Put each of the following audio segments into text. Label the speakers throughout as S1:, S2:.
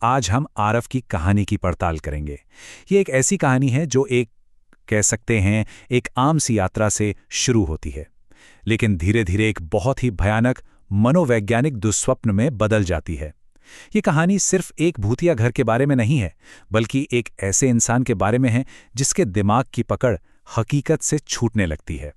S1: आज हम आरव की कहानी की पड़ताल करेंगे। ये एक ऐसी कहानी है जो कह सकते हैं एक आम सी यात्रा से शुरू होती है, लेकिन धीरे धीरे एक बहुत ही भयानक मनोवैज्ञानिक दुःस्वप्न में बदल जाती है। ये कहानी सिर्फ एक भूतिया घर के बारे में नहीं है, बल्कि एक ऐसे इंसान के बारे में है जिसके दिमाग की पकड़ हकीकत से छूटने लगती है।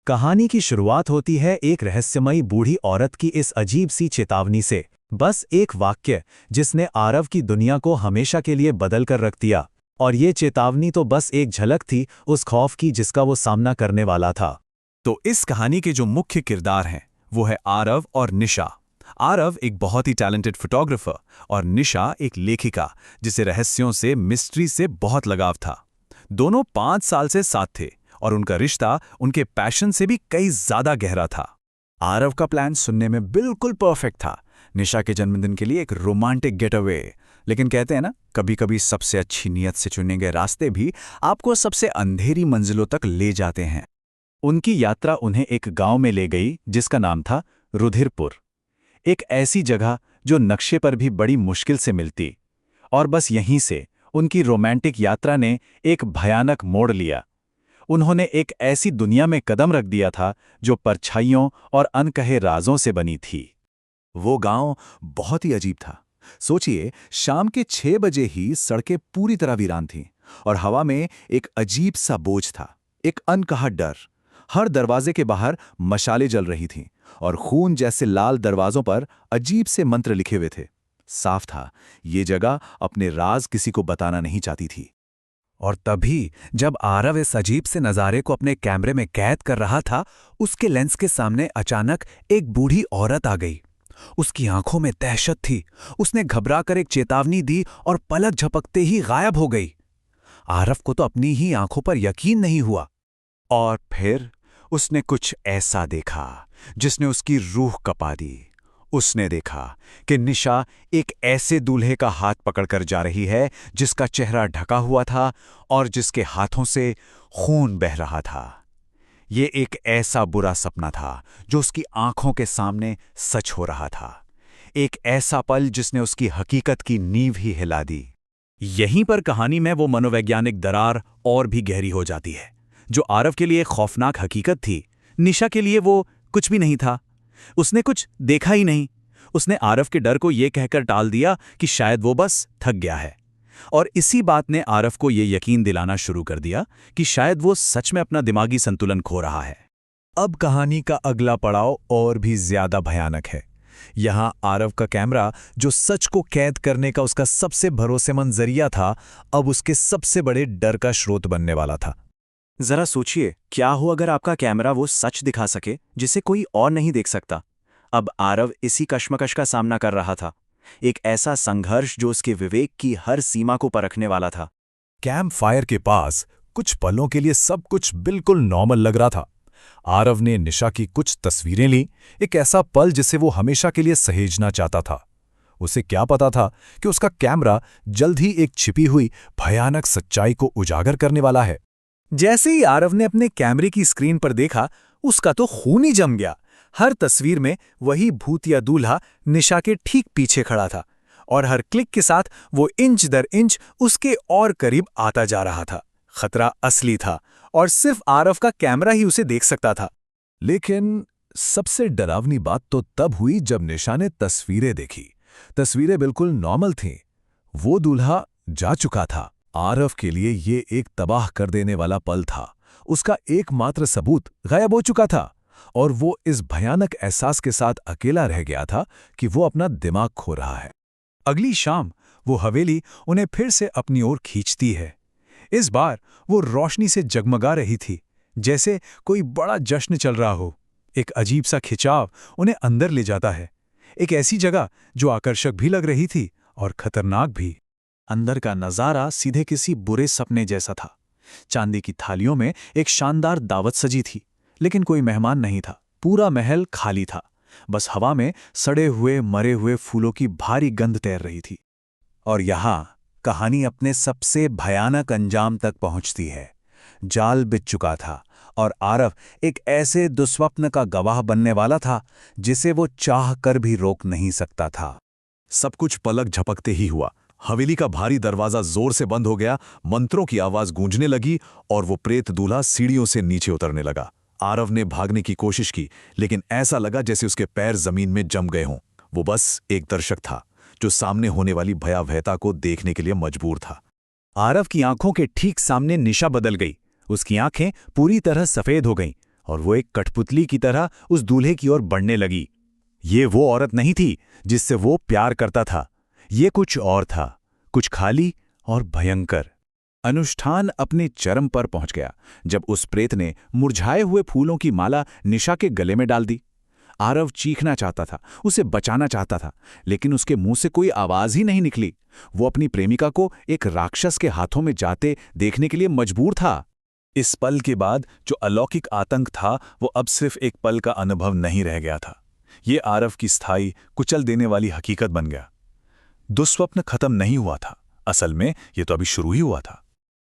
S2: कहानी की शुरुआत होती है एक रहस्यमयी बूढ़ी औरत की इस अजीब सी चेतावनी से। बस एक वाक्य जिसने आरव की दुनिया को हमेशा के लिए बदल कर रख दिया। और ये चेतावनी तो बस एक झलक थी उस खौफ की जिसका वो सामना करने वाला था।
S3: तो इस कहानी के जो मुख्य किरदार हैं वो है आरव और निशा। आरव एक बहुत ही टैलेंटेड फोटोग्राफर और निशा एक लेखिका जिसे रहस्यों से, मिस्ट्री से बहुत लगाव था। दोनों 5 साल से साथ थे और उनका रिश्ता उनके पैशन से भी कई ज्यादा गहरा था।
S4: आरव का प्लान सुनने में बिल्कुल परफेक्ट था, निशा के जन्मदिन के लिए एक रोमांटिक गेट अवे। लेकिन कहते हैं ना, कभी-कभी सबसे अच्छी नीयत से चुने गए रास्ते भी आपको सबसे अंधेरी मंजिलों तक ले जाते हैं।
S2: उनकी यात्रा उन्हें एक गांव में ले गई जिसका नाम था रुधिरपुर। एक ऐसी जगह जो नक्शे पर भी बड़ी मुश्किल से मिलती। और बस यहीं से उनकी रोमांटिक यात्रा ने एक भयानक मोड़ लिया। उन्होंने एक ऐसी दुनिया में कदम रख दिया था जो परछाइयों और अनकहे राजों से बनी थी।
S3: वो गांव बहुत ही अजीब था। सोचिए, शाम के 6 बजे ही सड़कें पूरी तरह वीरान थीं और हवा में एक अजीब सा बोझ था, एक अनकहा डर। हर दरवाजे के बाहर मशालें जल रही थीं और खून जैसे लाल दरवाजों पर अजीब से मंत्र लिखे हुए थे। साफ था, ये जगह अपने राज किसी को बताना नहीं चाहती थी।
S1: और तभी जब आरव इस अजीब से नज़ारे को अपने कैमरे में कैद कर रहा था, उसके लेंस के सामने अचानक एक बूढ़ी औरत आ गई। उसकी आंखों में दहशत थी। उसने घबराकर एक चेतावनी दी और पलक झपकते ही गायब हो गई। आरव को तो अपनी ही आंखों पर यकीन नहीं हुआ।
S4: और फिर उसने कुछ ऐसा देखा जिसने उसकी रूह कपा दी। उसने देखा कि निशा एक ऐसे दूल्हे का हाथ पकड़कर जा रही है जिसका चेहरा ढका हुआ था और जिसके हाथों से खून बह रहा था। ये एक ऐसा बुरा सपना था जो उसकी आंखों के सामने सच हो रहा था। एक ऐसा पल जिसने उसकी हकीकत की नींव ही हिला दी।
S3: यहीं पर कहानी में वो मनोवैज्ञानिक दरार और भी गहरी हो जाती है। जो आरव के लिए खौफनाक हकीकत थी, निशा के लिए वो कुछ भी नहीं था। उसने कुछ देखा ही नहीं। उसने आरव के डर को ये कहकर टाल दिया कि शायद वो बस थक गया है। और इसी बात ने आरव को ये यकीन दिलाना शुरू कर दिया कि शायद वो सच में अपना दिमागी संतुलन खो रहा है।
S2: अब कहानी का अगला पड़ाव और भी ज्यादा भयानक है। यहाँ आरव का कैमरा, जो सच को कैद करने का उसका सबसे भरोसेमंद जरिया था, अब उसके सबसे बड़े डर का स्रोत बनने वाला था।
S4: जरा सोचिए, क्या हो अगर आपका कैमरा वो सच दिखा सके जिसे कोई और नहीं देख सकता। अब आरव इसी कश्मकश का सामना कर रहा था। एक ऐसा संघर्ष जो उसके विवेक की हर सीमा को परखने वाला था।
S2: कैंप फायर के पास कुछ पलों के लिए सब कुछ बिल्कुल नॉर्मल लग रहा था। आरव ने निशा की कुछ तस्वीरें ली, एक ऐसा पल जिसे वो हमेशा के लिए सहेजना चाहता था। उसे क्या पता था कि उसका कैमरा जल्द ही एक छिपी हुई भयानक सच्चाई को उजागर करने वाला है।
S1: जैसे ही आरव ने अपने कैमरे की स्क्रीन पर देखा, उसका तो खून ही जम गया। हर तस्वीर में वही भूतिया दूल्हा निशा के ठीक पीछे खड़ा था और हर क्लिक के साथ वो इंच दर इंच उसके और करीब आता जा रहा था। खतरा असली था और सिर्फ आरव का कैमरा ही उसे देख सकता था।
S2: लेकिन सबसे डरावनी बात तो तब हुई जब निशा ने तस्वीरें देखी। तस्वीरें बिल्कुल नॉर्मल थीं। वो दूल्हा जा चुका था। आरव के लिए ये एक तबाह कर देने वाला पल था। उसका एकमात्र सबूत गायब हो चुका था और वो इस भयानक एहसास के साथ अकेला रह गया था कि वो अपना दिमाग खो रहा है।
S1: अगली शाम वो हवेली उन्हें फिर से अपनी ओर खींचती है। इस बार वो रोशनी से जगमगा रही थी, जैसे कोई बड़ा जश्न चल रहा हो। एक अजीब सा खिंचाव उन्हें अंदर ले जाता है, एक ऐसी जगह जो आकर्षक भी लग रही थी और खतरनाक भी।
S4: अंदर का नजारा सीधे किसी बुरे सपने जैसा था। चांदी की थालियों में एक शानदार दावत सजी थी, लेकिन कोई मेहमान नहीं था। पूरा महल खाली था। बस हवा में सड़े हुए मरे हुए फूलों की भारी गंध तैर रही थी। और यहाँ कहानी अपने सबसे भयानक अंजाम तक पहुंचती है। जाल बिछ चुका था और आरव एक ऐसे दुस्वप्न का गवाह बनने वाला था जिसे वो चाह कर भी रोक नहीं सकता था।
S3: सब कुछ पलक झपकते ही हुआ।
S2: हवेली का भारी दरवाजा जोर से बंद हो गया, मंत्रों की आवाज गूंजने लगी और वो प्रेत दूल्हा सीढ़ियों से नीचे उतरने लगा। आरव ने भागने की कोशिश की, लेकिन ऐसा लगा जैसे उसके पैर जमीन में जम गए हों। वो बस एक दर्शक था जो सामने होने वाली भयावहता को देखने के लिए मजबूर था।
S3: आरव की आंखों के ठीक सामने निशा बदल गई। उसकी आंखें पूरी तरह सफेद हो गईं और वो एक कठपुतली की तरह उस दूल्हे की ओर बढ़ने लगी। ये वो औरत नहीं थी जिससे वो प्यार करता था। ये कुछ और था, कुछ खाली और भयंकर। अनुष्ठान अपने चरम पर पहुंच गया जब उस प्रेत ने मुरझाए हुए फूलों की माला निशा के गले में डाल दी। आरव चीखना चाहता था, उसे बचाना चाहता था, लेकिन उसके मुंह से कोई आवाज ही नहीं निकली। वो अपनी प्रेमिका को एक राक्षस के हाथों में जाते देखने के लिए मजबूर था।
S2: इस पल के बाद जो अलौकिक आतंक था वो अब सिर्फ एक पल का अनुभव नहीं रह गया था। ये आरव की स्थायी, कुचल देने वाली हकीकत बन गया। दुस्वप्न खत्म नहीं हुआ था, असल में ये तो अभी शुरू ही हुआ था।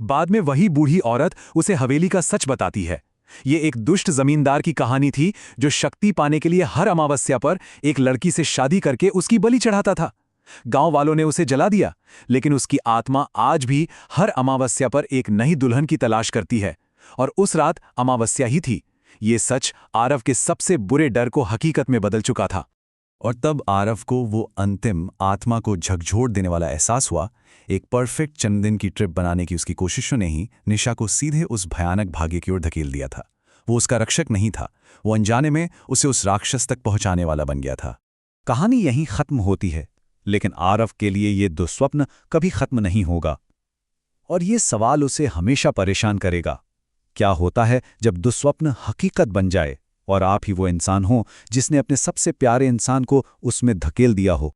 S3: बाद में वही बूढ़ी औरत उसे हवेली का सच बताती है। ये एक दुष्ट जमींदार की कहानी थी जो शक्ति पाने के लिए हर अमावस्या पर एक लड़की से शादी करके उसकी बलि चढ़ाता था। गांव वालों ने उसे जला दिया, लेकिन उसकी आत्मा आज भी हर अमावस्या पर एक नई दुल्हन की तलाश करती है, और उस रात अमावस्या ही थी। ये सच आरव के सबसे बुरे डर को हकीकत में बदल चुका था।
S2: और तब आरव को वो अंतिम आत्मा को झकझोर देने वाला एहसास हुआ। एक परफेक्ट जन्मदिन की ट्रिप बनाने की उसकी कोशिशों ने ही निशा को सीधे उस भयानक भाग्य की ओर धकेल दिया था। वो उसका रक्षक नहीं था, वो अनजाने में उसे उस राक्षस तक पहुंचाने वाला बन गया था।
S3: कहानी यहीं खत्म होती है, लेकिन आरव के लिए ये दुस्वप्न कभी खत्म नहीं होगा, और ये सवाल उसे हमेशा परेशान करेगा। क्या होता है जब दुस्वप्न हकीकत बन जाए और आप ही वो इंसान हो जिसने अपने सबसे प्यारे इंसान को उसमें धकेल दिया हो?